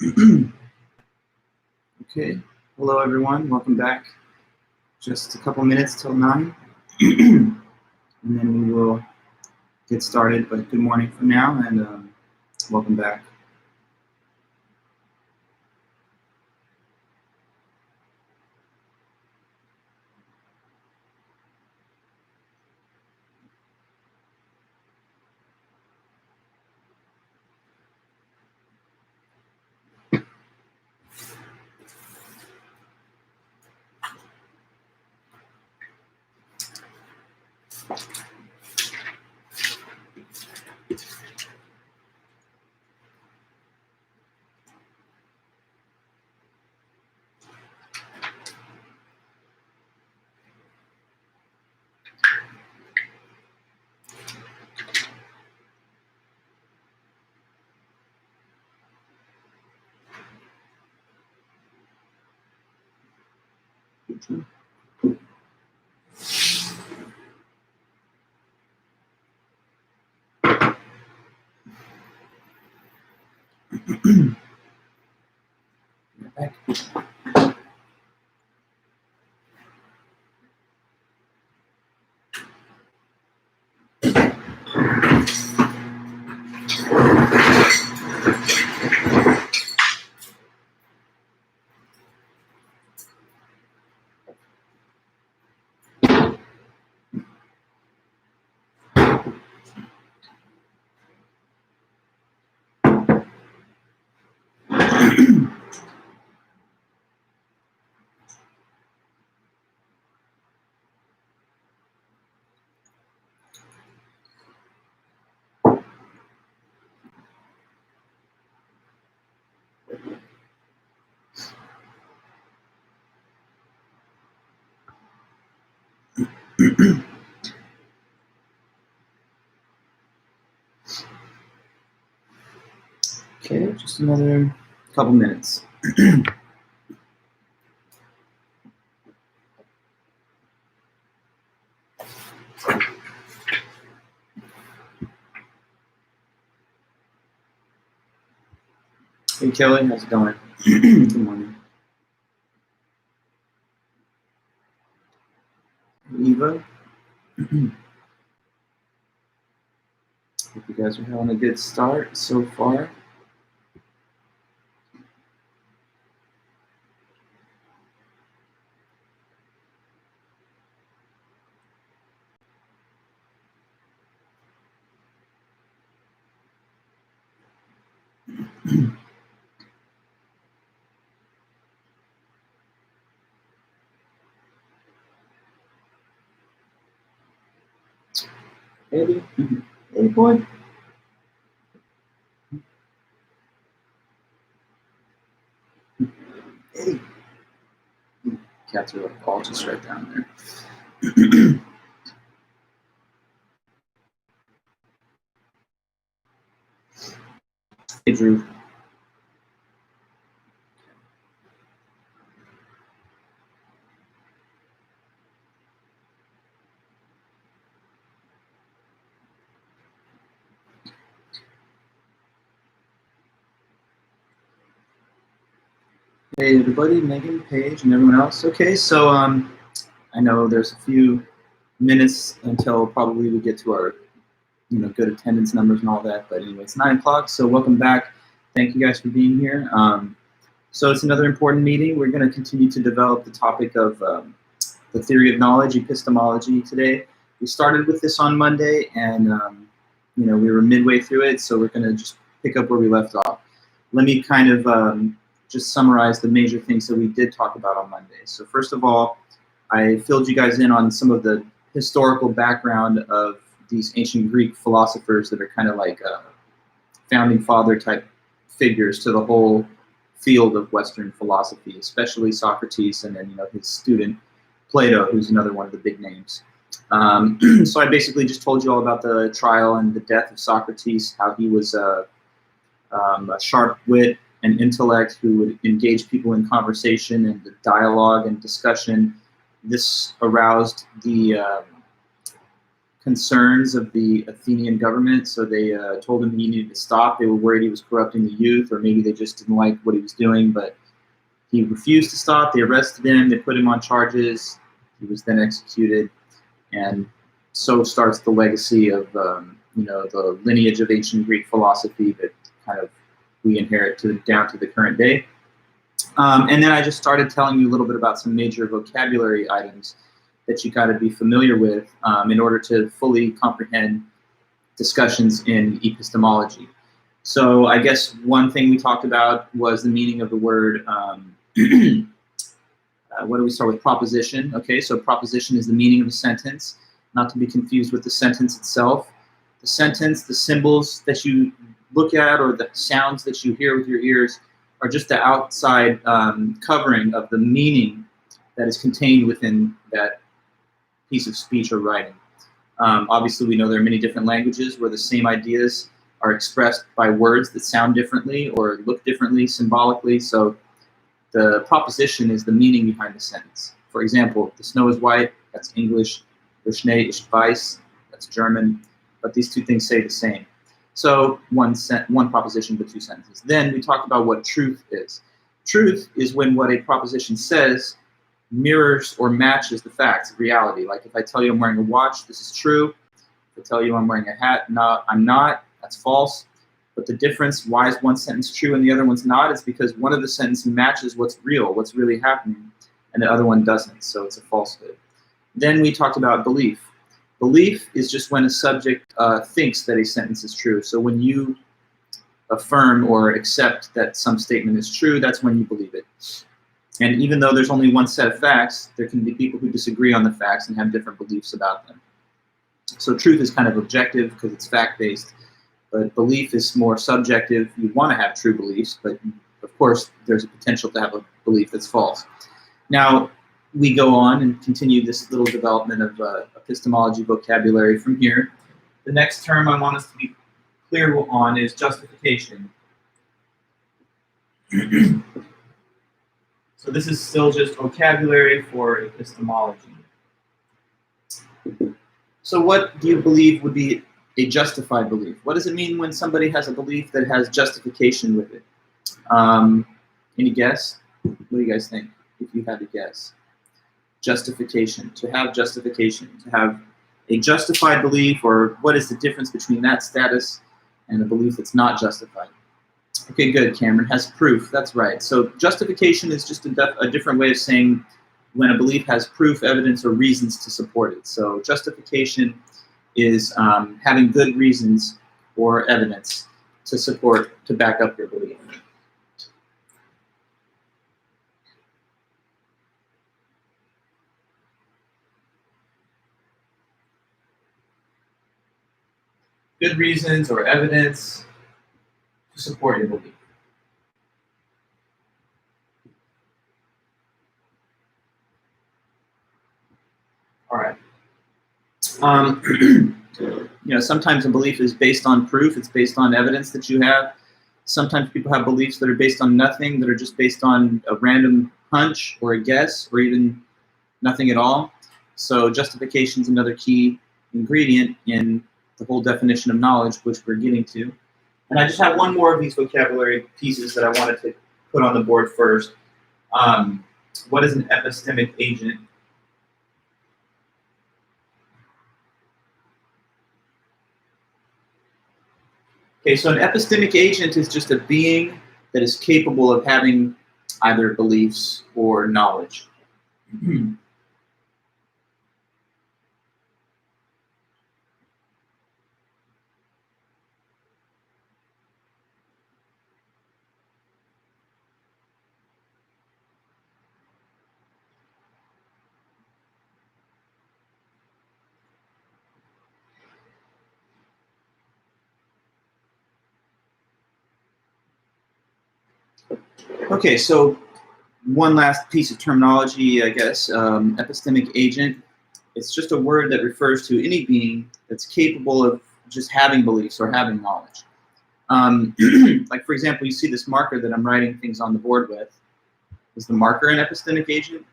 Okay, hello everyone, welcome back. Just a couple minutes till 9, and then we will get started, but good morning for now, and welcome back. Back. Okay, just another couple minutes. Hey Kelly, how's it going? Good morning. Eva. Hope you guys are having a good start so far. Eddie, hey boy. Eddie. Cats are all just right down there. Hey Drew. Hey everybody, Megan, Paige, and everyone else. Okay, so I know there's a few minutes until probably we get to our good attendance numbers and all that, but anyway, it's 9 o'clock, so welcome back. Thank you guys for being here. So it's another important meeting. We're going to continue to develop the topic of the theory of knowledge, epistemology today. We started with this on Monday, and we were midway through it, so we're going to just pick up where we left off. Let me kind of just summarize the major things that we did talk about on Monday. So first of all, I filled you guys in on some of the historical background of these ancient Greek philosophers that are kind of like founding father type figures to the whole field of Western philosophy, especially Socrates and then his student Plato, who's another one of the big names. So I basically just told you all about the trial and the death of Socrates, how he was a sharp wit and intellect who would engage people in conversation and dialogue and discussion. This aroused the concerns of the Athenian government, so they told him he needed to stop. They were worried he was corrupting the youth, or maybe they just didn't like what he was doing, but he refused to stop. They arrested him. They put him on charges. He was then executed, and so starts the legacy of the lineage of ancient Greek philosophy that kind of we inherit down to the current day. And then I just started telling you a little bit about some major vocabulary items that you got to be familiar with in order to fully comprehend discussions in epistemology. So I guess one thing we talked about was the meaning of the word, what do we start with? Proposition. Okay, so proposition is the meaning of a sentence, not to be confused with the sentence itself. The sentence, the symbols that you look at or the sounds that you hear with your ears are just the outside covering of the meaning that is contained within that piece of speech or writing. Obviously, we know there are many different languages where the same ideas are expressed by words that sound differently or look differently symbolically. So the proposition is the meaning behind the sentence. For example, the snow is white, that's English. Der Schnee ist weiß, that's German. But these two things say the same. So one proposition, but two sentences. Then we talked about what truth is. Truth is when what a proposition says mirrors or matches the facts of reality. Like if I tell you I'm wearing a watch, this is true. If I tell you I'm wearing a hat, no, I'm not, that's false. But the difference, why is one sentence true and the other one's not, is because one of the sentences matches what's real, what's really happening, and the other one doesn't, so it's a falsehood. Then we talked about belief. Belief is just when a subject thinks that a sentence is true. So when you affirm or accept that some statement is true, that's when you believe it. And even though there's only one set of facts, there can be people who disagree on the facts and have different beliefs about them. So truth is kind of objective because it's fact-based, but belief is more subjective. You want to have true beliefs, but of course there's a potential to have a belief that's false. Now, we go on and continue this little development of epistemology vocabulary from here. The next term I want us to be clear on is justification. So this is still just vocabulary for epistemology. So what do you believe would be a justified belief? What does it mean when somebody has a belief that has justification with it? Any guess? What do you guys think, if you had to guess? Justification, to have justification, to have a justified belief, or what is the difference between that status and a belief that's not justified? Okay, good, Cameron, has proof, that's right. So justification is just a different way of saying when a belief has proof, evidence, or reasons to support it. So justification is having good reasons or evidence to support, to back up your belief. Good reasons or evidence to support your belief. All right. Sometimes a belief is based on proof. It's based on evidence that you have. Sometimes people have beliefs that are based on nothing, that are just based on a random hunch or a guess or even nothing at all. So justification is another key ingredient in the whole definition of knowledge, which we're getting to. And I just have one more of these vocabulary pieces that I wanted to put on the board first. What is an epistemic agent? Okay, so an epistemic agent is just a being that is capable of having either beliefs or knowledge. Okay, so one last piece of terminology, I guess. Epistemic agent. It's just a word that refers to any being that's capable of just having beliefs or having knowledge. Like, for example, you see this marker that I'm writing things on the board with. Is the marker an epistemic agent?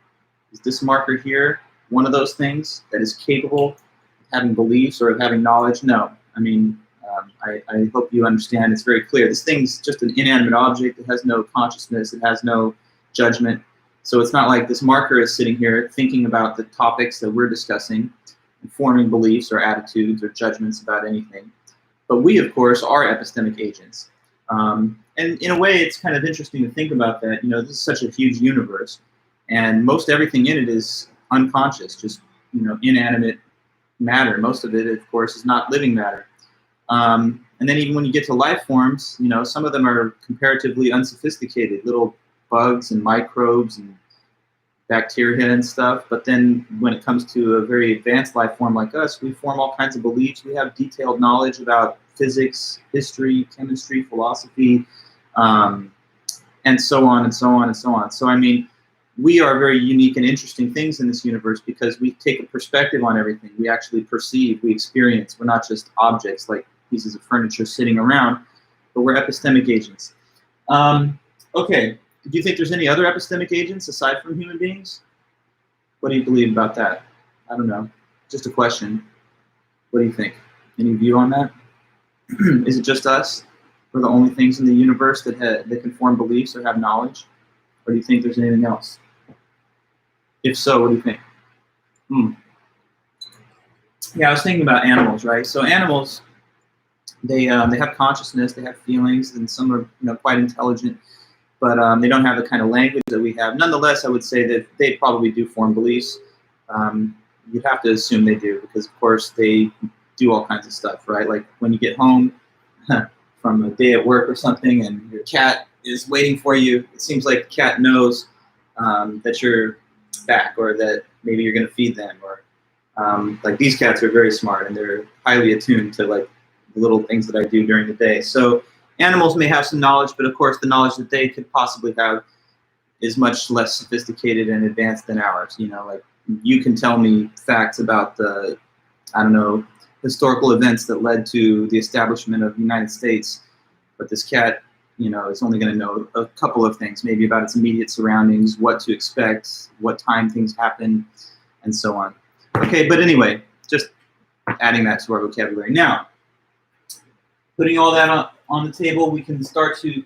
Is this marker here one of those things that is capable of having beliefs or of having knowledge? No. I mean, I hope you understand it's very clear. This thing's just an inanimate object. It has no consciousness. It has no judgment. So it's not like this marker is sitting here thinking about the topics that we're discussing, and forming beliefs or attitudes or judgments about anything. But we, of course, are epistemic agents. And in a way, it's kind of interesting to think about that. You know, this is such a huge universe, and most everything in it is unconscious, just, you know, inanimate matter. Most of it, of course, is not living matter. And then even when you get to life forms, you know, some of them are comparatively unsophisticated, little bugs and microbes and bacteria and stuff. But then when it comes to a very advanced life form like us, we form all kinds of beliefs. We have detailed knowledge about physics, history, chemistry, philosophy, and so on and so on and so on. So, I mean, we are very unique and interesting things in this universe because we take a perspective on everything. We actually perceive, we experience. We're not just objects like pieces of furniture sitting around, but we're epistemic agents. Okay, do you think there's any other epistemic agents aside from human beings? What do you believe about that? I don't know, just a question. What do you think? Any view on that? Is it just us? We're the only things in the universe that can form beliefs or have knowledge? Or do you think there's anything else? If so, what do you think? Yeah, I was thinking about animals, right? So animals, they have consciousness, they have feelings, and some are, you know, quite intelligent, but they don't have the kind of language that we have. Nonetheless, I would say that they probably do form beliefs. You'd have to assume they do because, of course, they do all kinds of stuff, right? Like when you get home from a day at work or something and your cat is waiting for you, it seems like the cat knows that you're back or that maybe you're going to feed them. Or like these cats are very smart and they're highly attuned to like the little things that I do during the day. So animals may have some knowledge, but of course the knowledge that they could possibly have is much less sophisticated and advanced than ours. You know, like you can tell me facts about the, I don't know, historical events that led to the establishment of the United States, but this cat, you know, is only going to know a couple of things, maybe about its immediate surroundings, what to expect, what time things happen, and so on. Okay, but anyway, just adding that to our vocabulary. Now, putting all that on the table, we can start to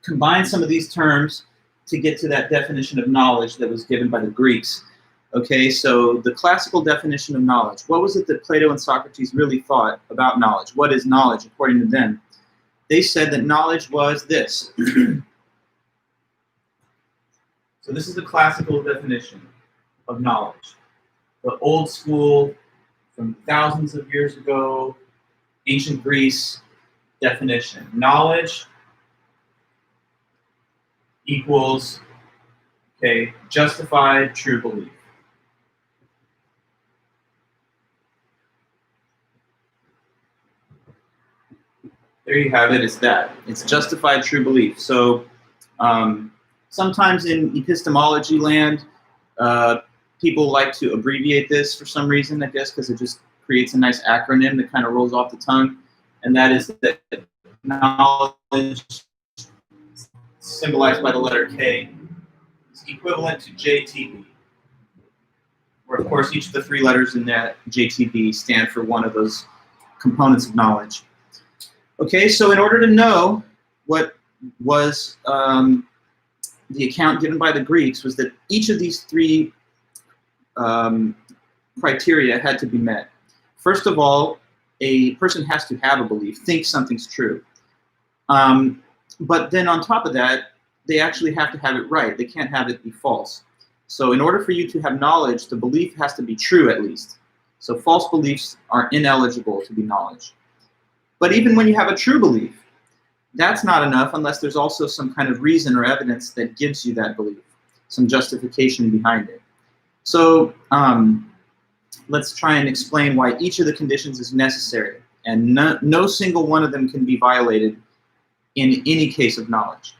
combine some of these terms to get to that definition of knowledge that was given by the Greeks. Okay, so the classical definition of knowledge. What was it that Plato and Socrates really thought about knowledge? What is knowledge according to them? They said that knowledge was this. So this is the classical definition of knowledge. The old school, from thousands of years ago, ancient Greece definition. Knowledge equals, okay, justified true belief. There you have it, it's that. It's justified true belief. So sometimes in epistemology land, people like to abbreviate this for some reason, I guess, because it just creates a nice acronym that kind of rolls off the tongue. And that is that knowledge, symbolized by the letter K, is equivalent to JTB. Where, of course, each of the three letters in that JTB stand for one of those components of knowledge. Okay, so in order to know what was the account given by the Greeks was that each of these three criteria had to be met. First of all, a person has to have a belief, think something's true. But then on top of that, they actually have to have it right. They can't have it be false. So in order for you to have knowledge, the belief has to be true at least. So false beliefs are ineligible to be knowledge. But even when you have a true belief, that's not enough unless there's also some kind of reason or evidence that gives you that belief, some justification behind it. So let's try and explain why each of the conditions is necessary, and no single one of them can be violated in any case of knowledge.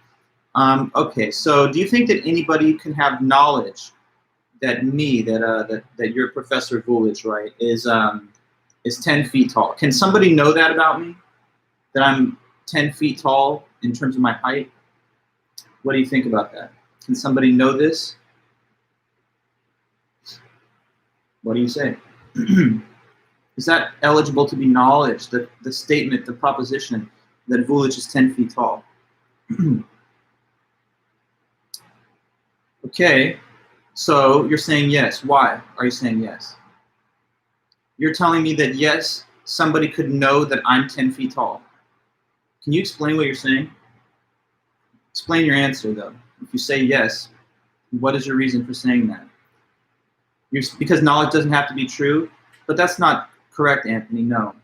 Okay, so do you think that anybody can have knowledge that that your Professor Vulich, right, is 10 feet tall? Can somebody know that about me? That I'm 10 feet tall in terms of my height? What do you think about that? Can somebody know this? What do you say? Is that eligible to be knowledge, the statement, the proposition that Vulich is 10 feet tall? Okay, so you're saying yes. Why are you saying yes? You're telling me that yes, somebody could know that I'm 10 feet tall. Can you explain what you're saying? Explain your answer, though. If you say yes, what is your reason for saying that? Because knowledge doesn't have to be true, but that's not correct, Anthony. No,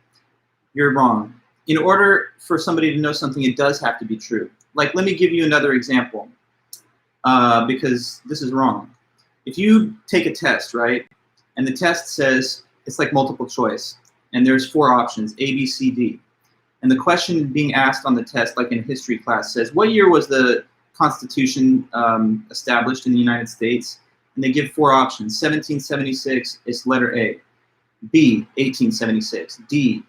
you're wrong. In order for somebody to know something, it does have to be true. Like, let me give you another example, because this is wrong. If you take a test, right, and the test says, it's like multiple choice, and there's 4 options, A, B, C, D. And the question being asked on the test, like in a history class, says, what year was the Constitution established in the United States? And they give 4 options. 1776 is letter A. B, 1876. C,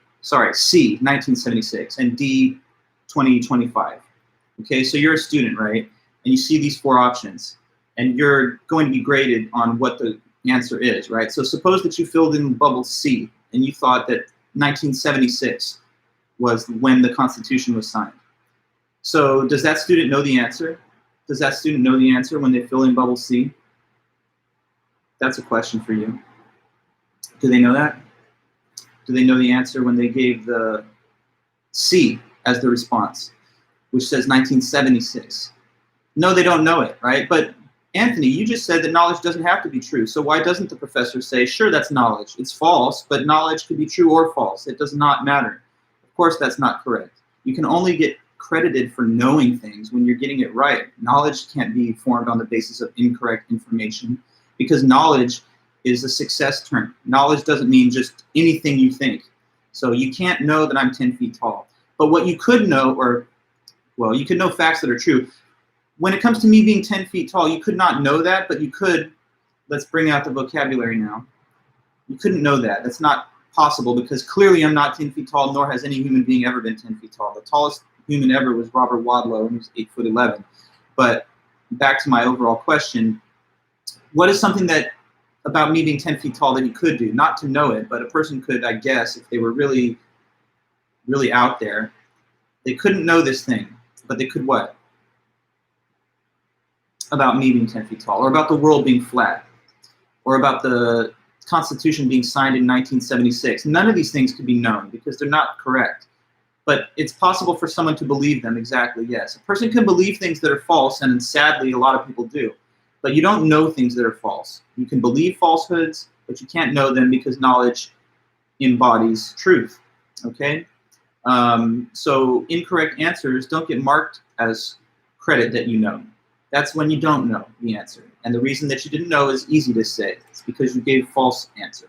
1976. And D, 2025. Okay, so you're a student, right? And you see these 4 options. And you're going to be graded on what the answer is, right? So suppose that you filled in bubble C, and you thought that 1976 was when the Constitution was signed. So does that student know the answer? Does that student know the answer when they fill in bubble C? That's a question for you. Do they know that? Do they know the answer when they gave the C as the response, which says 1976? No, they don't know it, right? But Anthony, you just said that knowledge doesn't have to be true. So why doesn't the professor say, sure, that's knowledge. It's false, but knowledge could be true or false. It does not matter. Of course, that's not correct. You can only get credited for knowing things when you're getting it right. Knowledge can't be formed on the basis of incorrect information, because knowledge is a success term. Knowledge doesn't mean just anything you think. So you can't know that I'm 10 feet tall. But what you could know, you could know facts that are true. When it comes to me being 10 feet tall, you could not know that, but you could, let's bring out the vocabulary now. You couldn't know that. That's not possible, because clearly I'm not 10 feet tall, nor has any human being ever been 10 feet tall. The tallest human ever was Robert Wadlow, and he was 8'11". But back to my overall question, what is something that about me being 10 feet tall that you could do? Not to know it, but a person could, I guess, if they were really, really out there, they couldn't know this thing, but they could what? About me being 10 feet tall, or about the world being flat, or about the Constitution being signed in 1976. None of these things could be known because they're not correct. But it's possible for someone to believe them, exactly, yes. A person can believe things that are false, and sadly, a lot of people do. But you don't know things that are false. You can believe falsehoods, but you can't know them because knowledge embodies truth, okay? So incorrect answers don't get marked as credit that you know. That's when you don't know the answer. And the reason that you didn't know is easy to say. It's because you gave false answer.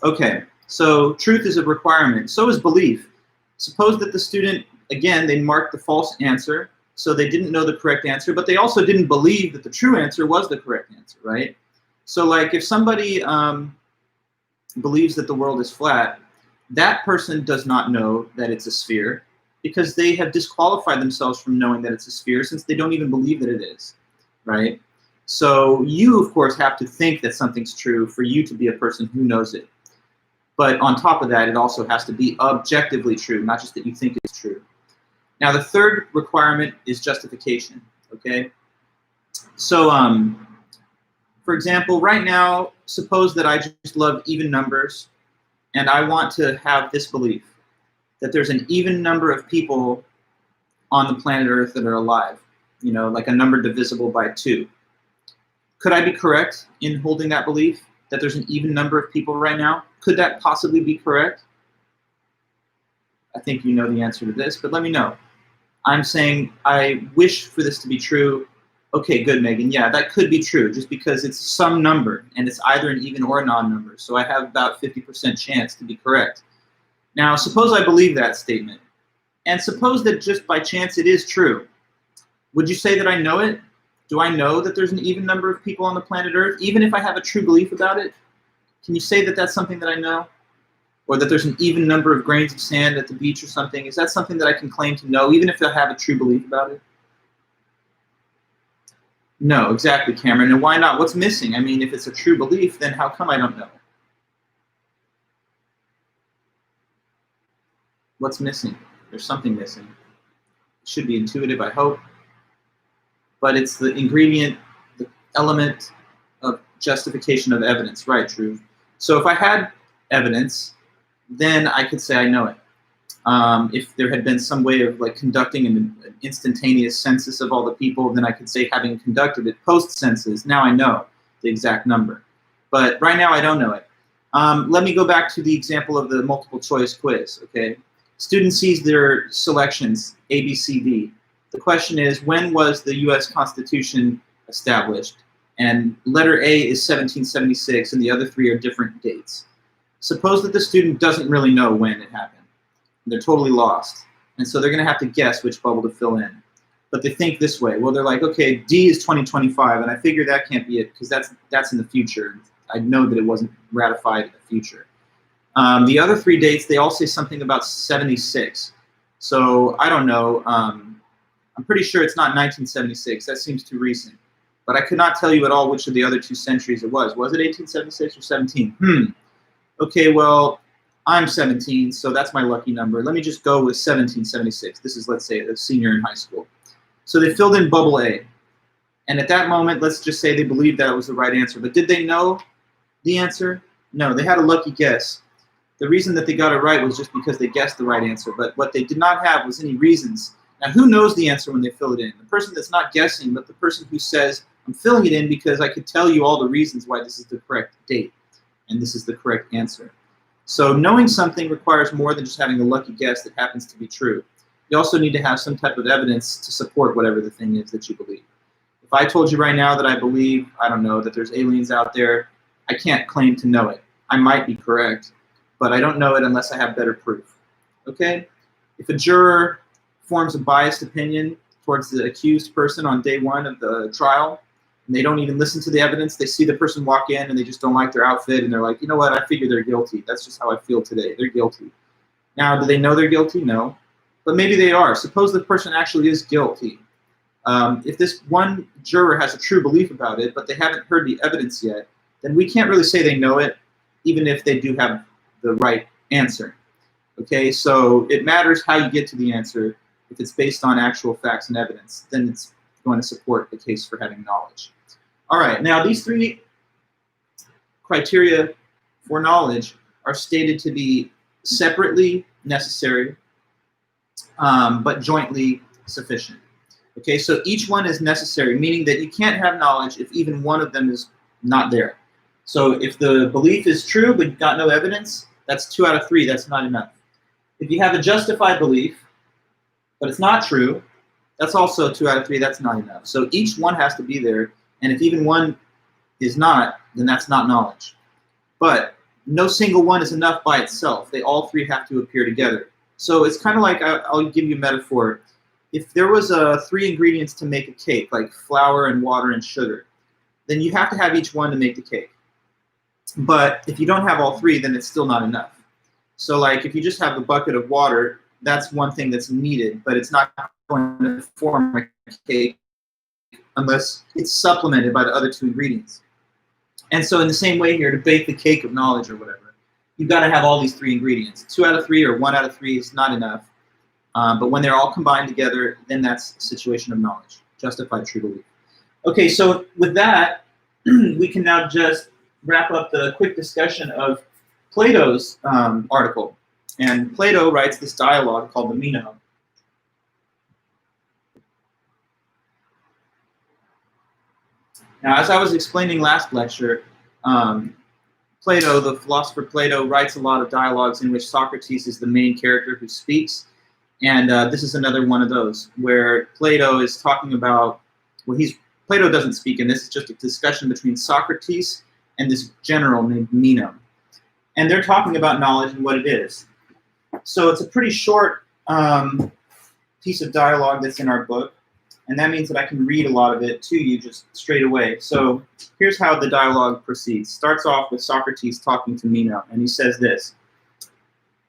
Okay, so truth is a requirement. So is belief. Suppose that the student, again, they marked the false answer, so they didn't know the correct answer, but they also didn't believe that the true answer was the correct answer, right? So like if somebody believes that the world is flat, that person does not know that it's a sphere, because they have disqualified themselves from knowing that it's a sphere since they don't even believe that it is, right? So you, of course, have to think that something's true for you to be a person who knows it. But on top of that, it also has to be objectively true, not just that you think it's true. Now, the third requirement is justification, okay? So, for example, right now, suppose that I just love even numbers, and I want to have this belief, that there's an even number of people on the planet Earth that are alive, you know, like a number divisible by 2. Could I be correct in holding that belief, that there's an even number of people right now? Could that possibly be correct? I think you know the answer to this, but let me know. I'm saying I wish for this to be true. Okay, good, Megan. Yeah, that could be true, just because it's some number, and it's either an even or a non-number. So I have about 50% chance to be correct. Now, suppose I believe that statement, and suppose that just by chance it is true. Would you say that I know it? Do I know that there's an even number of people on the planet Earth, even if I have a true belief about it? Can you say that that's something that I know? Or that there's an even number of grains of sand at the beach or something? Is that something that I can claim to know, even if I have a true belief about it? No, exactly, Cameron. And why not? What's missing? I mean, if it's a true belief, then how come I don't know? What's missing? There's something missing. It should be intuitive, I hope. But it's the ingredient, the element of justification of evidence, right, Drew? So if I had evidence, then I could say I know it. If there had been some way of like conducting an instantaneous census of all the people, then I could say having conducted it post-census, now I know the exact number. But right now I don't know it. Let me go back to the example of the multiple choice quiz, okay? Student sees their selections, A, B, C, D. The question is, when was the US Constitution established? And letter A is 1776, and the other three are different dates. Suppose that the student doesn't really know when it happened. They're totally lost. And so they're going to have to guess which bubble to fill in. But they think this way. Well, they're like, okay, D is 2025, and I figure that can't be it because that's in the future. I know that it wasn't ratified in the future. The other three dates, they all say something about 76. So I don't know. I'm pretty sure it's not 1976. That seems too recent. But I could not tell you at all which of the other two centuries it was. Was it 1876 or 17? Okay, well, I'm 17, so that's my lucky number. Let me just go with 1776. This is, let's say, a senior in high school. So they filled in bubble A. And at that moment, let's just say they believed that it was the right answer. But did they know the answer? No, they had a lucky guess. The reason that they got it right was just because they guessed the right answer. But what they did not have was any reasons. Now, who knows the answer when they fill it in? The person that's not guessing, but the person who says, I'm filling it in because I could tell you all the reasons why this is the correct date and this is the correct answer. So knowing something requires more than just having a lucky guess that happens to be true. You also need to have some type of evidence to support whatever the thing is that you believe. If I told you right now that I believe, I don't know, that there's aliens out there, I can't claim to know it. I might be correct, but I don't know it unless I have better proof. Okay? If a juror forms a biased opinion towards the accused person on day one of the trial, and they don't even listen to the evidence, they see the person walk in and they just don't like their outfit, and they're like, you know what, I figure they're guilty. That's just how I feel today. They're guilty. Now, do they know they're guilty? No. But maybe they are. Suppose the person actually is guilty. If this one juror has a true belief about it, but they haven't heard the evidence yet, then we can't really say they know it, even if they do have the right answer. Okay, so it matters how you get to the answer. If it's based on actual facts and evidence, then it's going to support the case for having knowledge. All right, now these three criteria for knowledge are stated to be separately necessary, but jointly sufficient. Okay, so each one is necessary, meaning that you can't have knowledge if even one of them is not there. So if the belief is true but you've got no evidence, that's 2 out of 3, that's not enough. If you have a justified belief, but it's not true, that's also 2 out of 3, that's not enough. So each one has to be there, and if even one is not, then that's not knowledge. But no single one is enough by itself. They all three have to appear together. So it's kind of like, I'll give you a metaphor. If there was 3 ingredients to make a cake, like flour and water and sugar, then you have to have each one to make the cake. But if you don't have all 3, then it's still not enough. So like if you just have a bucket of water, that's one thing that's needed, but it's not going to form a cake unless it's supplemented by the other 2 ingredients. And so in the same way here, to bake the cake of knowledge or whatever, you've got to have all these 3 ingredients. 2 out of 3 or 1 out of 3 is not enough. But when they're all combined together, then that's a situation of knowledge, justified true belief. Okay, so with that, we can now just wrap up the quick discussion of Plato's article. And Plato writes this dialogue called the Meno. Now, as I was explaining last lecture, Plato, the philosopher Plato, writes a lot of dialogues in which Socrates is the main character who speaks. And this is another one of those where Plato is talking about, well, Plato doesn't speak, and this is just a discussion between Socrates and this general named Meno. And they're talking about knowledge and what it is. So it's a pretty short piece of dialogue that's in our book, and that means that I can read a lot of it to you just straight away. So here's how the dialogue proceeds. Starts off with Socrates talking to Meno, and he says this: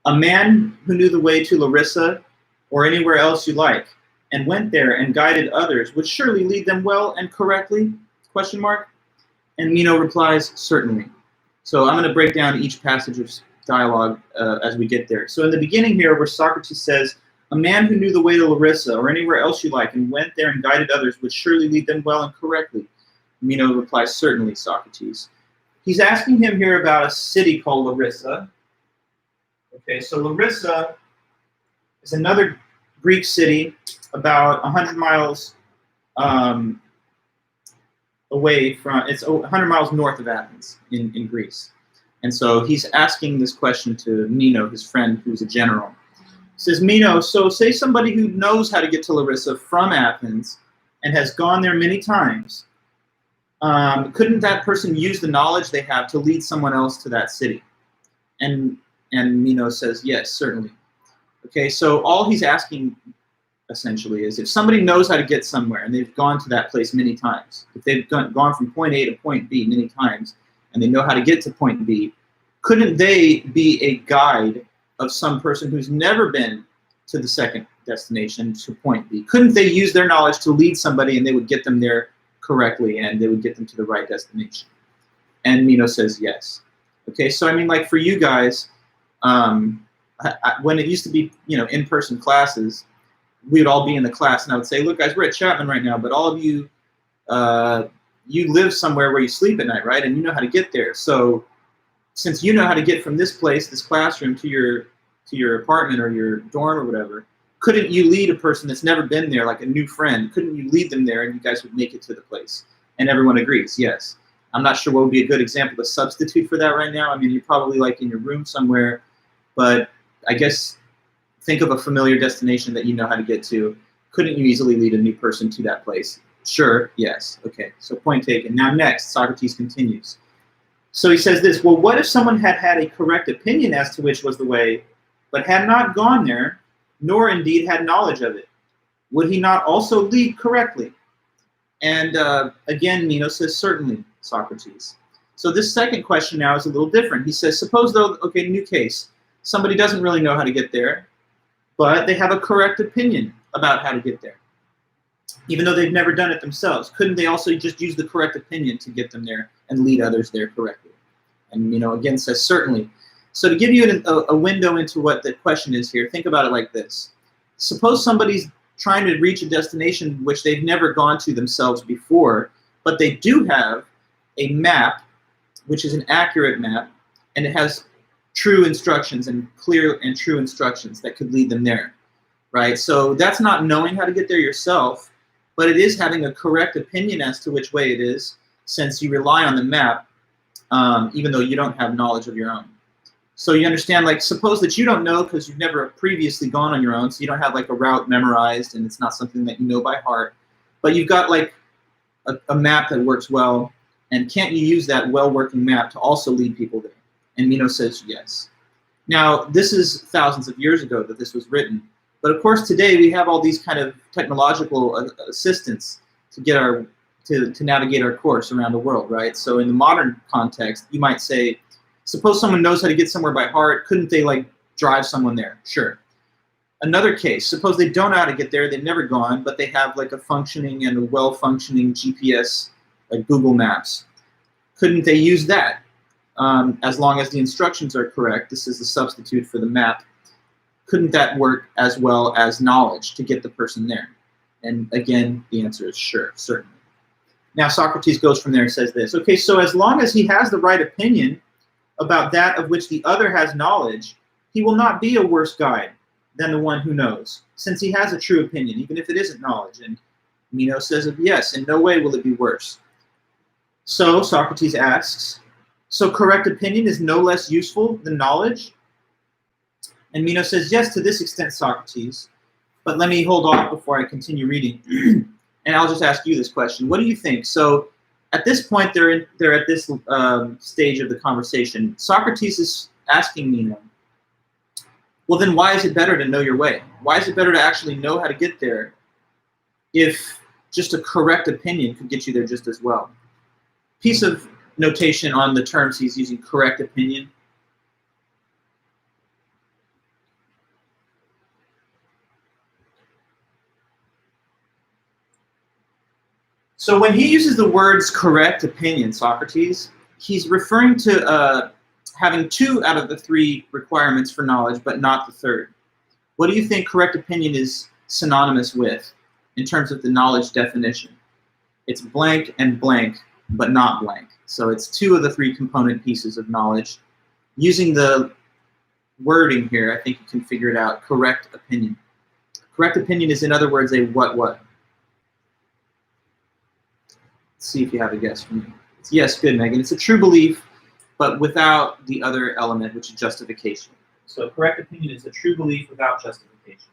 "A man who knew the way to Larissa, or anywhere else you like, and went there and guided others, would surely lead them well and correctly?" Question mark. And Meno replies, "Certainly." So I'm going to break down each passage dialogue as we get there. So in the beginning here, where Socrates says, "A man who knew the way to Larissa or anywhere else you like and went there and guided others would surely lead them well and correctly." Meno replies, "Certainly, Socrates." He's asking him here about a city called Larissa. Okay, so Larissa is another Greek city about 100 miles away from, it's 100 miles north of Athens in Greece. And so he's asking this question to Meno, his friend, who's a general. He says, "Meno, so say somebody who knows how to get to Larissa from Athens and has gone there many times, couldn't that person use the knowledge they have to lead someone else to that city?" And Meno says, "Yes, certainly." Okay, so all he's asking essentially is if somebody knows how to get somewhere and they've gone to that place many times, if they've gone from point A to point B many times and they know how to get to point B, couldn't they be a guide of some person who's never been to the second destination, to point B? Couldn't they use their knowledge to lead somebody and they would get them there correctly and they would get them to the right destination? And Meno says yes. Okay, so I mean, like for you guys, when it used to be, in-person classes, we would all be in the class and I would say, "Look guys, we're at Chapman right now, but all of you, you live somewhere where you sleep at night, right? And you know how to get there. So since you know how to get from this place, this classroom, to your apartment or your dorm or whatever, couldn't you lead a person that's never been there, like a new friend? Couldn't you lead them there and you guys would make it to the place?" And everyone agrees, yes. I'm not sure what would be a good example to substitute for that right now. I mean, you're probably like in your room somewhere, but I guess think of a familiar destination that you know how to get to. Couldn't you easily lead a new person to that place? Sure, yes. Okay, so point taken. Now next, Socrates continues. So he says this, "Well, what if someone had had a correct opinion as to which was the way, but had not gone there, nor indeed had knowledge of it? Would he not also lead correctly?" And again, Meno says, "Certainly, Socrates." So this second question now is a little different. He says, suppose though, okay, new case, somebody doesn't really know how to get there, but they have a correct opinion about how to get there, even though they've never done it themselves. Couldn't they also just use the correct opinion to get them there and lead others there correctly? And Meno again says, "Certainly." So to give you a window into what the question is here, think about it like this. Suppose somebody's trying to reach a destination which they've never gone to themselves before, but they do have a map, which is an accurate map, and it has true instructions and clear and true instructions that could lead them there, right? So that's not knowing how to get there yourself, but it is having a correct opinion as to which way it is, since you rely on the map, even though you don't have knowledge of your own. So you understand, like, suppose that you don't know because you've never previously gone on your own, so you don't have like a route memorized and it's not something that you know by heart, but you've got like a map that works well, and can't you use that well-working map to also lead people there? And Meno says yes. Now, this is thousands of years ago that this was written, but of course today we have all these kind of technological assistants to get to navigate our course around the world, right? So in the modern context, you might say, suppose someone knows how to get somewhere by heart, couldn't they like drive someone there? Sure. Another case, suppose they don't know how to get there, they've never gone, but they have like a functioning and a well-functioning GPS, like Google Maps. Couldn't they use that? As long as the instructions are correct, this is the substitute for the map. Couldn't that work as well as knowledge to get the person there? And again, the answer is sure, certainly. Now Socrates goes from there and says this, okay, so as long as he has the right opinion about that of which the other has knowledge, he will not be a worse guide than the one who knows, since he has a true opinion, even if it isn't knowledge. And Meno says, yes, in no way will it be worse. So Socrates asks, so correct opinion is no less useful than knowledge? And Meno says, yes, to this extent, Socrates. But let me hold off before I continue reading. And I'll just ask you this question. What do you think? So at this point, they're at this stage of the conversation. Socrates is asking Meno, well, then why is it better to know your way? Why is it better to actually know how to get there if just a correct opinion could get you there just as well? Piece of notation on the terms he's using, correct opinion. So when he uses the words correct opinion, Socrates, he's referring to having 2 out of the 3 requirements for knowledge, but not the 3rd. What do you think correct opinion is synonymous with in terms of the knowledge definition? It's blank and blank, but not blank. So it's 2 of the 3 component pieces of knowledge. Using the wording here, I think you can figure it out. Correct opinion. Correct opinion is, in other words, a what? Let's see if you have a guess from me. Yes, good, Megan. It's a true belief, but without the other element, which is justification. So correct opinion is a true belief without justification.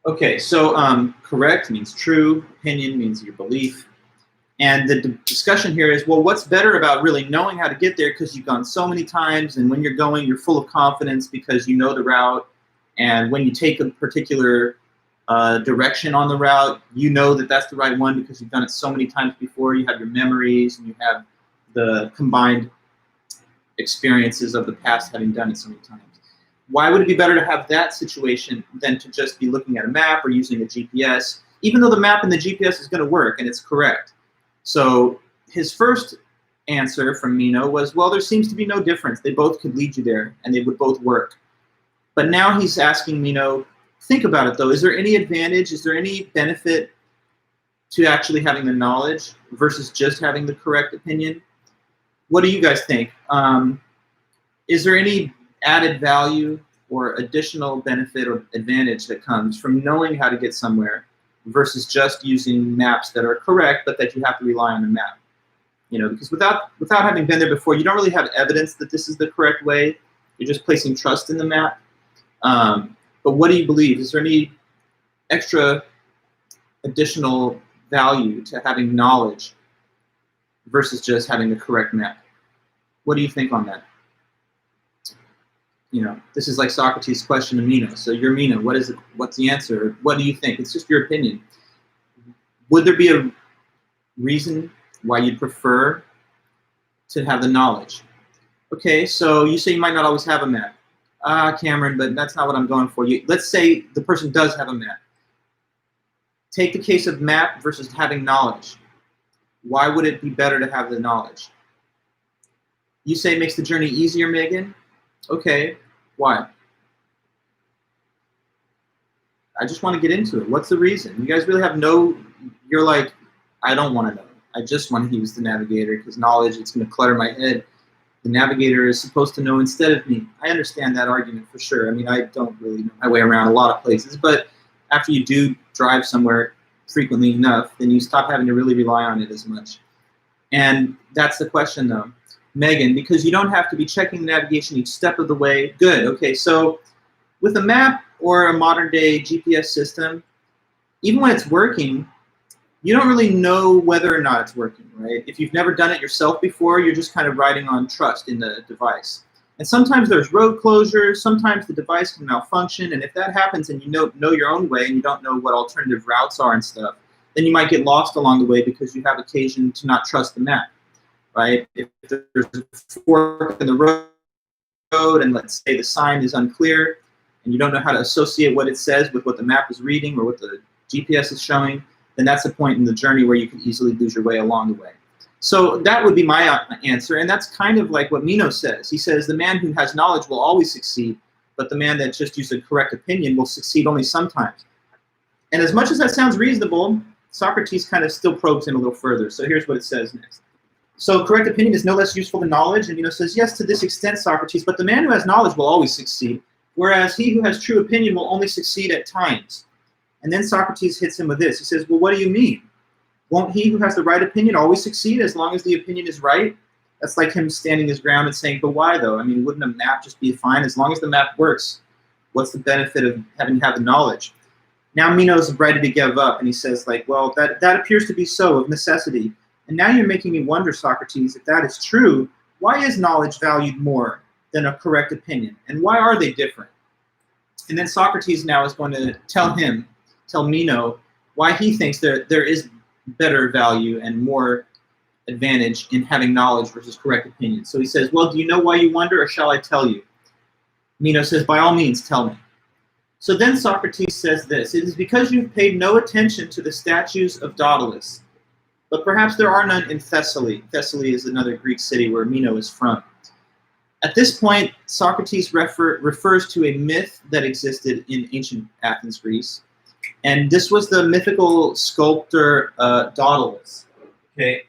Okay, so correct means true, opinion means your belief. And the discussion here is, well, what's better about really knowing how to get there because you've gone so many times, and when you're going, you're full of confidence because you know the route, and when you take a particular direction on the route, you know that that's the right one because you've done it so many times before. You have your memories, and you have the combined experiences of the past having done it so many times. Why would it be better to have that situation than to just be looking at a map or using a GPS, even though the map and the GPS is going to work and it's correct? So his first answer from Mino was, well, there seems to be no difference. They both could lead you there, and they would both work. But now he's asking Mino, think about it, though. Is there any advantage? Is there any benefit to actually having the knowledge versus just having the correct opinion? What do you guys think? Is there any added value or additional benefit or advantage that comes from knowing how to get somewhere versus just using maps that are correct, but that you have to rely on the map? You know, because without having been there before, you don't really have evidence that this is the correct way. You're just placing trust in the map. But what do you believe? Is there any extra additional value to having knowledge versus just having the correct map? What do you think on that? You know, this is like Socrates' question to Mino. So you're Mino. What's the answer? What do you think? It's just your opinion. Would there be a reason why you'd prefer to have the knowledge? Okay, so you say you might not always have a map. Cameron, but that's not what I'm going for. Let's say the person does have a map. Take the case of map versus having knowledge. Why would it be better to have the knowledge? You say it makes the journey easier, Megan? Okay, why? I just want to get into it. What's the reason? You guys really have you're like, I don't want to know. I just want to use the navigator because knowledge, it's going to clutter my head. The navigator is supposed to know instead of me. I understand that argument for sure. I mean, I don't really know my way around a lot of places, but after you do drive somewhere frequently enough, then you stop having to really rely on it as much. And that's the question, though. Megan, because you don't have to be checking the navigation each step of the way. Good. Okay, so with a map or a modern-day GPS system, even when it's working, you don't really know whether or not it's working, right? If you've never done it yourself before, you're just kind of riding on trust in the device. And sometimes there's road closures, sometimes the device can malfunction, and if that happens and you know your own way and you don't know what alternative routes are and stuff, then you might get lost along the way because you have occasion to not trust the map, right? If there's a fork in the road and let's say the sign is unclear and you don't know how to associate what it says with what the map is reading or what the GPS is showing, then that's a point in the journey where you can easily lose your way along the way. So that would be my answer, and that's kind of like what Mino says. He says the man who has knowledge will always succeed, but the man that just uses a correct opinion will succeed only sometimes. And as much as that sounds reasonable, Socrates kind of still probes him a little further. So here's what it says next. So correct opinion is no less useful than knowledge, and Mino says, yes, to this extent, Socrates, but the man who has knowledge will always succeed, whereas he who has true opinion will only succeed at times. And then Socrates hits him with this. He says, well, what do you mean? Won't he who has the right opinion always succeed as long as the opinion is right? That's like him standing his ground and saying, but why though? I mean, wouldn't a map just be fine as long as the map works? What's the benefit of having to have the knowledge? Now Mino's ready to give up, and he says, like, well, that appears to be so of necessity. And now you're making me wonder, Socrates, if that is true, why is knowledge valued more than a correct opinion? And why are they different? And then Socrates now is going to tell Mino why he thinks there is better value and more advantage in having knowledge versus correct opinion. So he says, well, do you know why you wonder, or shall I tell you? Mino says, by all means, tell me. So then Socrates says this: "It is because you've paid no attention to the statues of Daedalus, but perhaps there are none in Thessaly." Thessaly is another Greek city where Meno is from. At this point, Socrates refers to a myth that existed in ancient Athens, Greece, and this was the mythical sculptor Daedalus. Okay.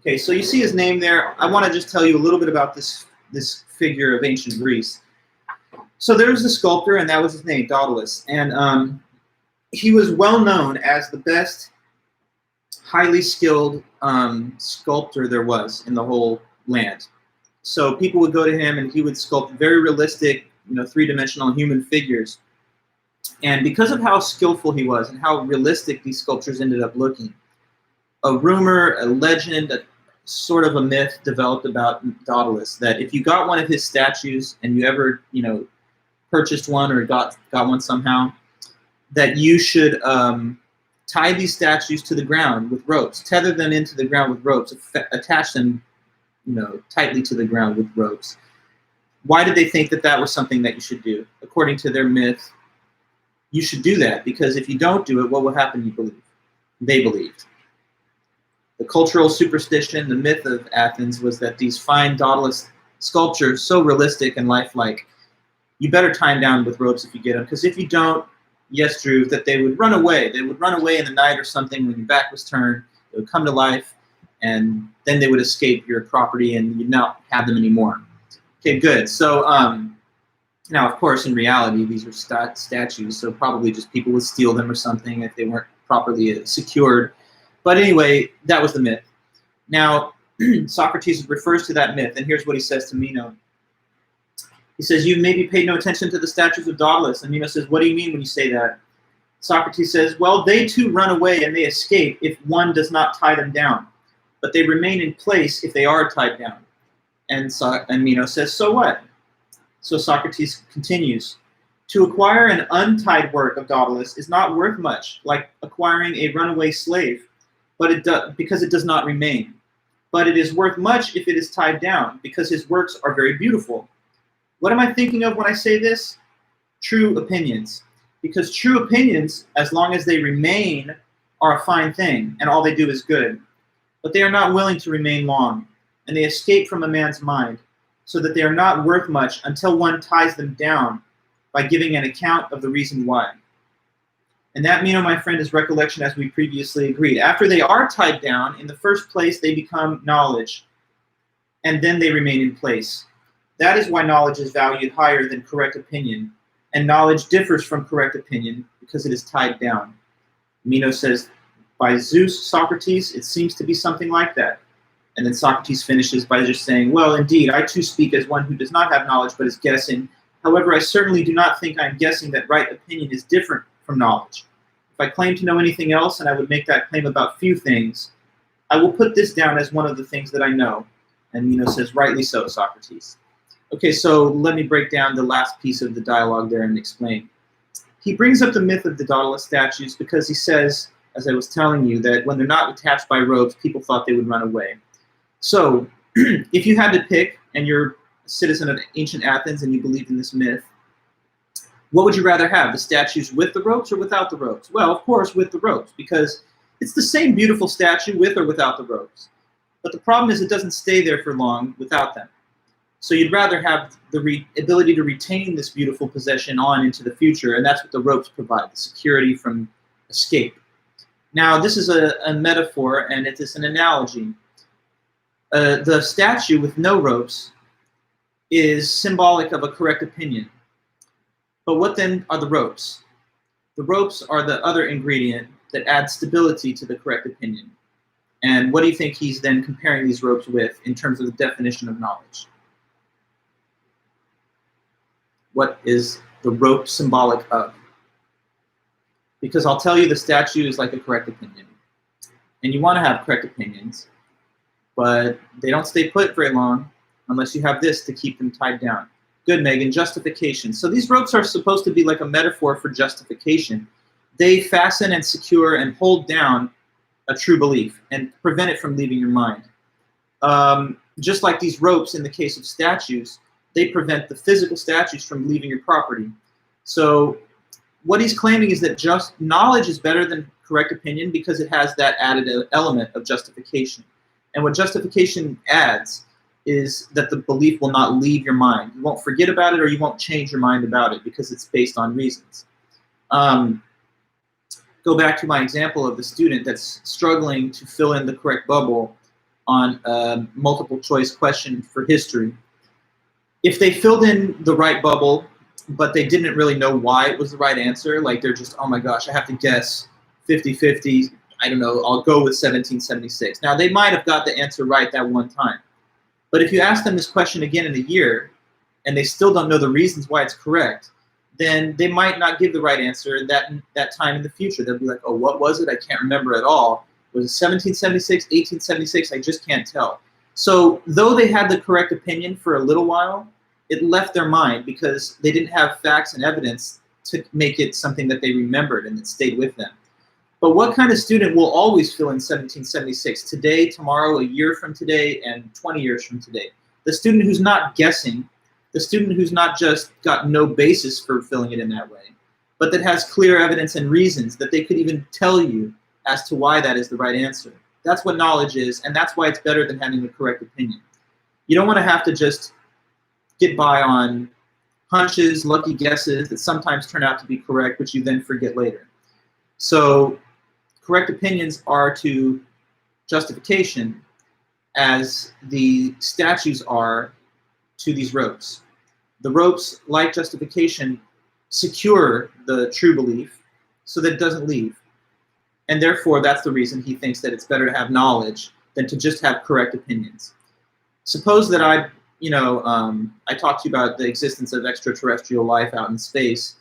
Okay, so you see his name there. I want to just tell you a little bit about this figure of ancient Greece. So there was the sculptor, and that was his name, Daedalus, and he was well known as the best, highly skilled sculptor there was in the whole land. So people would go to him, and he would sculpt very realistic, three-dimensional human figures. And because of how skillful he was and how realistic these sculptures ended up looking, a rumor, a legend, sort of a myth developed about Daedalus that if you got one of his statues and you ever, purchased one or got one somehow, that you should tie these statues to the ground with ropes, tether them into the ground with ropes, attach them, tightly to the ground with ropes. Why did they think that that was something that you should do? According to their myth, you should do that because if you don't do it, what will happen? You believe. They believed. The cultural superstition, the myth of Athens was that these fine Daedalus sculptures, so realistic and lifelike, you better tie them down with ropes if you get them, because if you don't, yes, Drew, that they would run away. They would run away in the night or something when your back was turned. They would come to life, and then they would escape your property, and you'd not have them anymore. Okay, good. So now, of course, in reality, these are statues, so probably just people would steal them or something if they weren't properly secured. But anyway, that was the myth. Now, Socrates refers to that myth, and here's what he says to Meno. He says, "You maybe paid no attention to the statues of Daedalus." And Meno says, "What do you mean when you say that?" Socrates says, "Well, they too run away and they escape if one does not tie them down, but they remain in place if they are tied down." And Meno says, "So what?" So Socrates continues, "To acquire an untied work of Daedalus is not worth much, like acquiring a runaway slave, because it does not remain. But it is worth much if it is tied down, because his works are very beautiful." What am I thinking of when I say this? True opinions. Because true opinions, as long as they remain, are a fine thing, and all they do is good. But they are not willing to remain long, and they escape from a man's mind, so that they are not worth much until one ties them down by giving an account of the reason why. And that, my friend, is recollection, as we previously agreed. After they are tied down, in the first place, they become knowledge, and then they remain in place. That is why knowledge is valued higher than correct opinion, and knowledge differs from correct opinion because it is tied down. Meno says, "By Zeus, Socrates, it seems to be something like that." And then Socrates finishes by just saying, "Well, indeed, I too speak as one who does not have knowledge but is guessing. However, I certainly do not think I am guessing that right opinion is different from knowledge. If I claim to know anything else, and I would make that claim about few things, I will put this down as one of the things that I know." And Meno says, "Rightly so, Socrates." Okay, so let me break down the last piece of the dialogue there and explain. He brings up the myth of the Daedalus statues because he says, as I was telling you, that when they're not attached by ropes, people thought they would run away. So if you had to pick, and you're a citizen of ancient Athens and you believe in this myth, what would you rather have, the statues with the ropes or without the ropes? Well, of course, with the ropes, because it's the same beautiful statue with or without the ropes. But the problem is it doesn't stay there for long without them. So you'd rather have the ability to retain this beautiful possession on into the future, and that's what the ropes provide, the security from escape. Now, this is a metaphor, and it is an analogy. The statue with no ropes is symbolic of a correct opinion. But what then are the ropes? The ropes are the other ingredient that adds stability to the correct opinion. And what do you think he's then comparing these ropes with in terms of the definition of knowledge? What is the rope symbolic of? Because I'll tell you, the statue is like a correct opinion. And you want to have correct opinions, but they don't stay put very long unless you have this to keep them tied down. Good, Megan, justification. So these ropes are supposed to be like a metaphor for justification. They fasten and secure and hold down a true belief and prevent it from leaving your mind. just like these ropes in the case of statues, they prevent the physical statues from leaving your property. So what he's claiming is that just knowledge is better than correct opinion because it has that added element of justification. And what justification adds is that the belief will not leave your mind. You won't forget about it, or you won't change your mind about it because it's based on reasons. Go back to my example of the student that's struggling to fill in the correct bubble on a multiple choice question for history. If they filled in the right bubble, but they didn't really know why it was the right answer, like they're just, oh my gosh, I have to guess 50-50, I don't know, I'll go with 1776. Now, they might have got the answer right that one time. But if you ask them this question again in a year, and they still don't know the reasons why it's correct, then they might not give the right answer that time in the future. They'll be like, oh, what was it? I can't remember at all. Was it 1776, 1876? I just can't tell. So though they had the correct opinion for a little while, it left their mind because they didn't have facts and evidence to make it something that they remembered and that stayed with them. But what kind of student will always fill in 1776 today, tomorrow, a year from today, and 20 years from today? The student who's not guessing, the student who's not just got no basis for filling it in that way, but that has clear evidence and reasons that they could even tell you as to why that is the right answer. That's what knowledge is, and that's why it's better than having the correct opinion. You don't want to have to just get by on hunches, lucky guesses that sometimes turn out to be correct, which you then forget later. So correct opinions are to justification as the statues are to these ropes. The ropes, like justification, secure the true belief so that it doesn't leave. And therefore, that's the reason he thinks that it's better to have knowledge than to just have correct opinions. Suppose that I talked to you about the existence of extraterrestrial life out in space.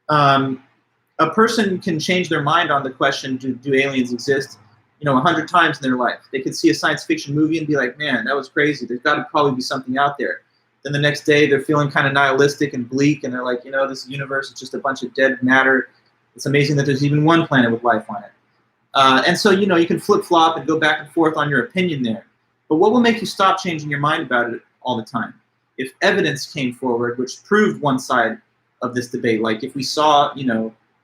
A person can change their mind on the question, do aliens exist, 100 times in their life. They could see a science fiction movie and be like, man, that was crazy. There's got to probably be something out there. Then the next day, they're feeling kind of nihilistic and bleak, and they're like, this universe is just a bunch of dead matter. It's amazing that there's even one planet with life on it. And so, you can flip-flop and go back and forth on your opinion there. But what will make you stop changing your mind about it all the time? If evidence came forward which proved one side of this debate, like if we saw,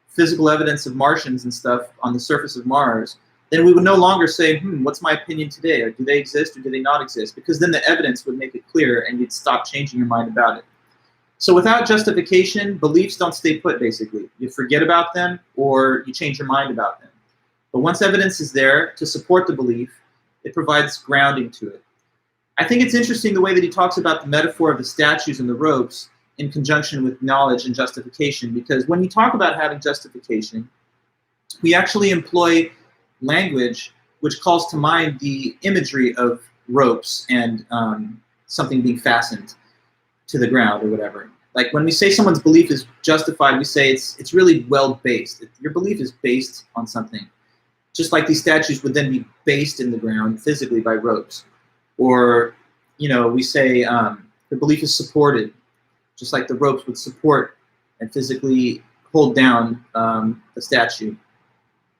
physical evidence of Martians and stuff on the surface of Mars, then we would no longer say, what's my opinion today? Or do they exist or do they not exist? Because then the evidence would make it clear and you'd stop changing your mind about it. So without justification, beliefs don't stay put, basically. You forget about them or you change your mind about them. But once evidence is there to support the belief, it provides grounding to it. I think it's interesting the way that he talks about the metaphor of the statues and the ropes in conjunction with knowledge and justification, because when you talk about having justification, we actually employ language which calls to mind the imagery of ropes and something being fastened to the ground or whatever. Like when we say someone's belief is justified, we say it's really well-based. Your belief is based on something. Just like these statues would then be based in the ground physically by ropes. Or, we say the belief is supported, just like the ropes would support and physically hold down the statue.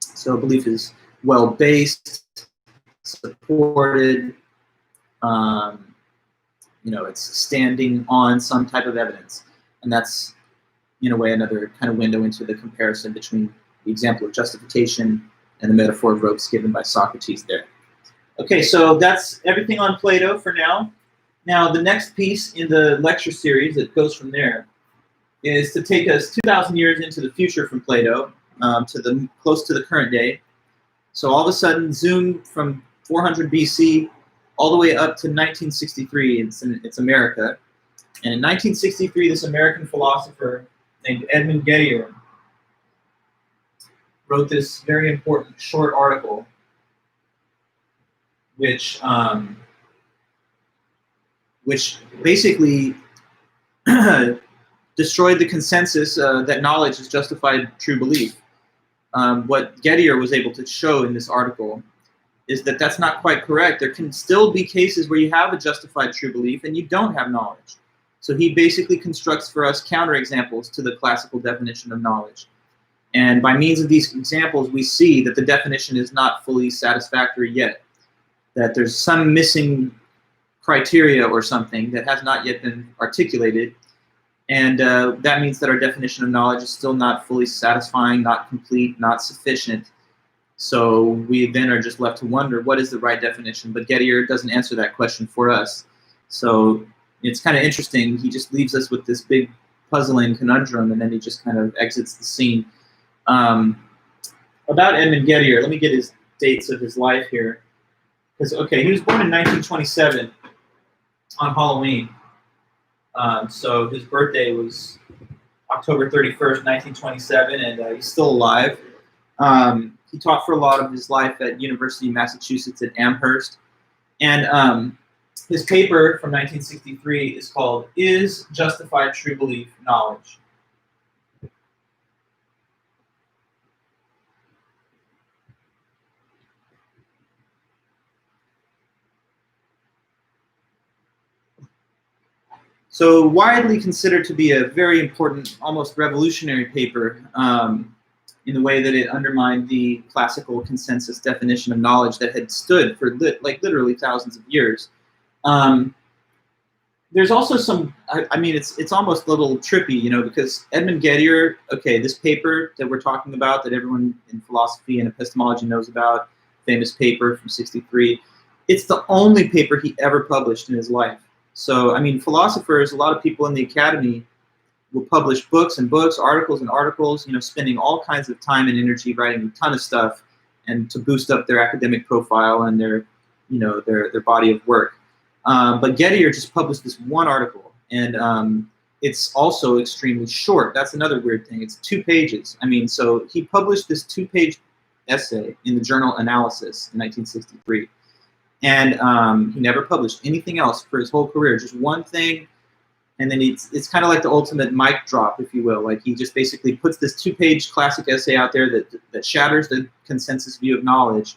So belief is well-based, supported, it's standing on some type of evidence. And that's, in a way, another kind of window into the comparison between the example of justification and the metaphor of ropes given by Socrates there. Okay, so that's everything on Plato for now. Now, the next piece in the lecture series that goes from there is to take us 2,000 years into the future from Plato, close to the current day. So all of a sudden, zoom from 400 BC all the way up to 1963. It's America. And in 1963, this American philosopher named Edmund Gettier wrote this very important short article, which basically destroyed the consensus that knowledge is justified true belief. What Gettier was able to show in this article is that that's not quite correct. There can still be cases where you have a justified true belief and you don't have knowledge. So he basically constructs for us counterexamples to the classical definition of knowledge. And by means of these examples, we see that the definition is not fully satisfactory yet, that there's some missing criteria or something that has not yet been articulated. And that means that our definition of knowledge is still not fully satisfying, not complete, not sufficient. So we then are just left to wonder, what is the right definition? But Gettier doesn't answer that question for us. So it's kind of interesting. He just leaves us with this big puzzling conundrum, and then he just kind of exits the scene. About Edmund Gettier, let me get his dates of his life here. Because, okay, he was born in 1927 on Halloween. So his birthday was October 31st, 1927, and he's still alive. He taught for a lot of his life at University of Massachusetts at Amherst. And his paper from 1963 is called "Is Justified True Belief Knowledge?" So widely considered to be a very important, almost revolutionary paper, in the way that it undermined the classical consensus definition of knowledge that had stood for literally thousands of years. There's also some, I mean, it's almost a little trippy, you know, because Edmund Gettier, okay, this paper that we're talking about that everyone in philosophy and epistemology knows about, famous paper from '63, it's the only paper he ever published in his life. So, I mean, philosophers, a lot of people in the academy will publish books and books, articles and articles, you know, spending all kinds of time and energy writing a ton of stuff and to boost up their academic profile and their, you know, their body of work. But Gettier just published this one article, and it's also extremely short. That's another weird thing. It's 2 pages. I mean, so he published this 2-page essay in the journal Analysis in 1963. And he never published anything else for his whole career, just one thing. And then it's kind of like the ultimate mic drop, if you will. Like, he just basically puts this 2-page classic essay out there that shatters the consensus view of knowledge.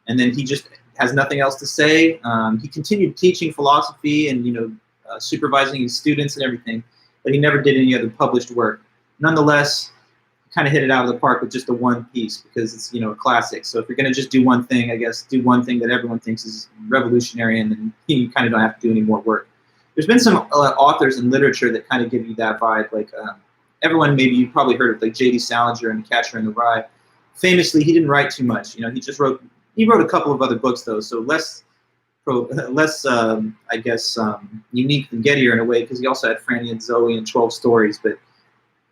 And then he just has nothing else to say. He continued teaching philosophy and, you know, supervising his students and everything, but he never did any other published work. Nonetheless, kind of hit it out of the park with just the one piece, because it's, you know, a classic. So if you're going to just do one thing, I guess do one thing that everyone thinks is revolutionary, and then you kind of don't have to do any more work. There's been some authors in literature that kind of give you that vibe. Like everyone, maybe you've probably heard of, like J.D. Salinger and Catcher in the Rye. Famously, he didn't write too much. You know, he wrote a couple of other books though, so less I guess unique than Gettier in a way, because he also had Franny and Zoe and 12 Stories. But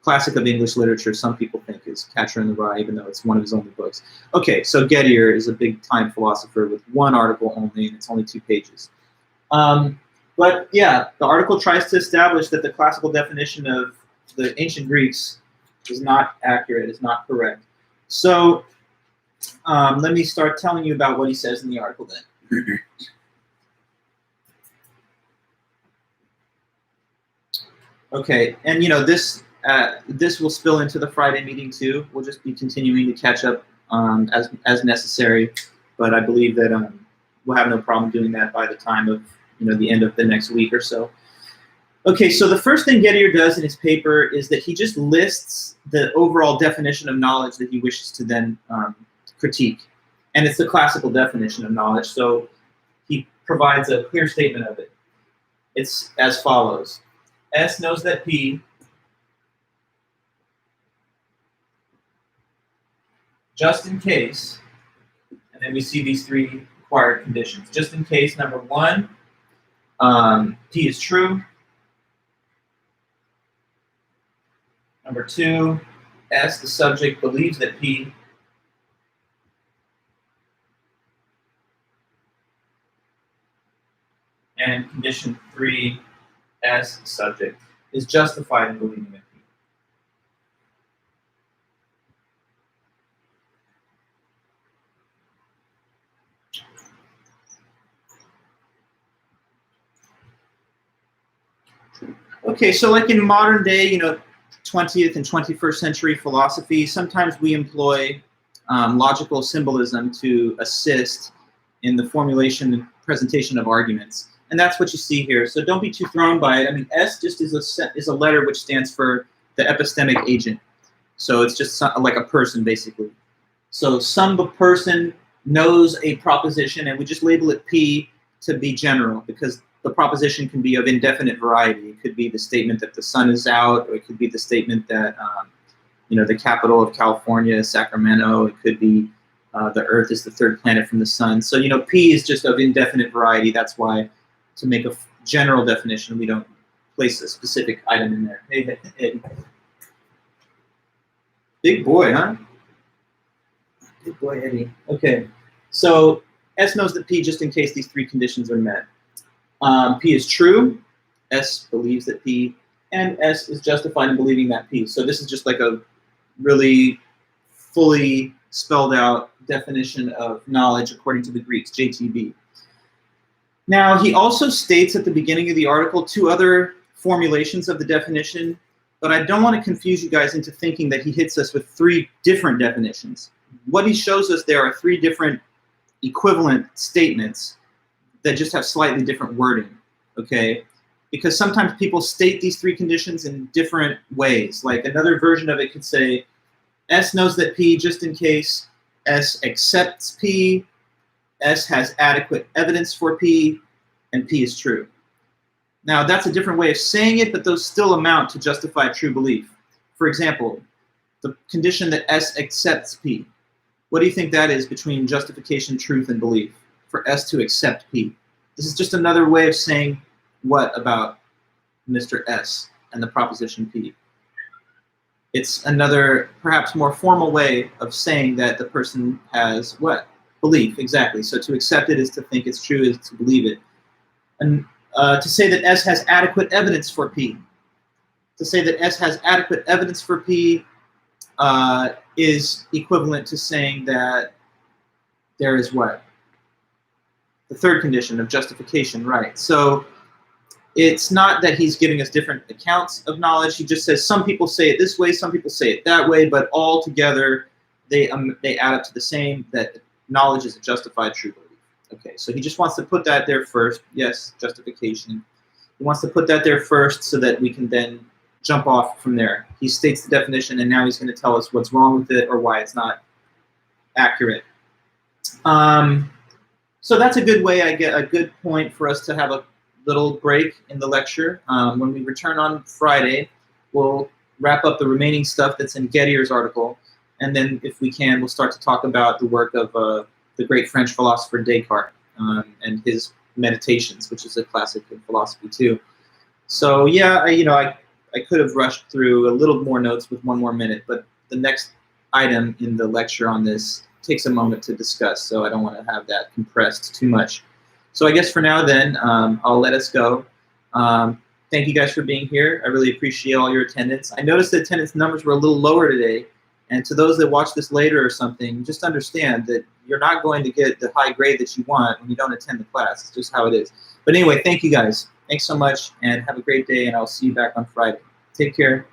classic of English literature, some people think, is Catcher in the Rye, even though it's one of his only books. Okay, so Gettier is a big-time philosopher with one article only, and it's only 2 pages. But yeah, the article tries to establish that the classical definition of the ancient Greeks is not accurate, is not correct. So let me start telling you about what he says in the article then. Okay, and you know, this will spill into the Friday meeting too. We'll just be continuing to catch up as necessary, but I believe that we'll have no problem doing that by the time of, you know, the end of the next week or so. Okay, so the first thing Gettier does in his paper is that he just lists the overall definition of knowledge that he wishes to then critique, and it's the classical definition of knowledge. So he provides a clear statement of it. It's as follows: S knows that P just in case, and then we see these 3 required conditions. Just in case, number 1, P is true. Number 2, S, the subject, believes that P. And condition 3, S, the subject, is justified in believing that P. Okay, so like in modern day, you know, 20th and 21st century philosophy, sometimes we employ logical symbolism to assist in the formulation and presentation of arguments. And that's what you see here. So don't be too thrown by it. I mean, S just is a letter which stands for the epistemic agent. So it's just like a person, basically. So some person knows a proposition, and we just label it P to be general, because the proposition can be of indefinite variety. It could be the statement that the sun is out, or it could be the statement that the capital of California is Sacramento. It could be the Earth is the third planet from the sun. So P is just of indefinite variety. That's why, to make a general definition, we don't place a specific item in there. Hey. Big boy, huh? Big boy, Eddie. Okay, so S knows that P just in case these three conditions are met. P is true, S believes that P, and S is justified in believing that P. So this is just like a really fully spelled out definition of knowledge according to the Greeks, JTB. Now, he also states at the beginning of the article two other formulations of the definition, but I don't want to confuse you guys into thinking that he hits us with three different definitions. What he shows us there are three different equivalent statements that just have slightly different wording, okay? Because sometimes people state these three conditions in different ways. Like another version of it could say, S knows that P just in case, S accepts P, S has adequate evidence for P, and P is true. Now that's a different way of saying it, but those still amount to justify true belief. For example, the condition that S accepts P. What do you think that is between justification, truth, and belief? For S to accept P. This is just another way of saying what about Mr. S and the proposition P. It's another, perhaps more formal way of saying that the person has what? Belief, exactly. So to accept it is to think it's true, is to believe it. And to say that S has adequate evidence for P. To say that S has adequate evidence for P is equivalent to saying that there is what? The third condition of justification, right? So it's not that he's giving us different accounts of knowledge. He just says some people say it this way, some people say it that way, but all together they add up to the same, that knowledge is a justified true belief. Okay, so he just wants to put that there first. Yes, justification. He wants to put that there first so that we can then jump off from there. He states the definition, and now he's going to tell us what's wrong with it or why it's not accurate. So that's a good way, I get a good point for us to have a little break in the lecture. When we return on Friday, we'll wrap up the remaining stuff that's in Gettier's article, and then if we can, we'll start to talk about the work of the great French philosopher Descartes and his Meditations, which is a classic in philosophy too. So yeah, I could have rushed through a little more notes with 1 more minute, but the next item in the lecture on this takes a moment to discuss, so I don't want to have that compressed too much. So I guess for now then, I'll let us go. Thank you guys for being here. I really appreciate all your attendance. I noticed the attendance numbers were a little lower today, and to those that watch this later or something, just understand that you're not going to get the high grade that you want when you don't attend the class. It's just how it is. But anyway, thank you guys. Thanks so much, and have a great day, and I'll see you back on Friday. Take care.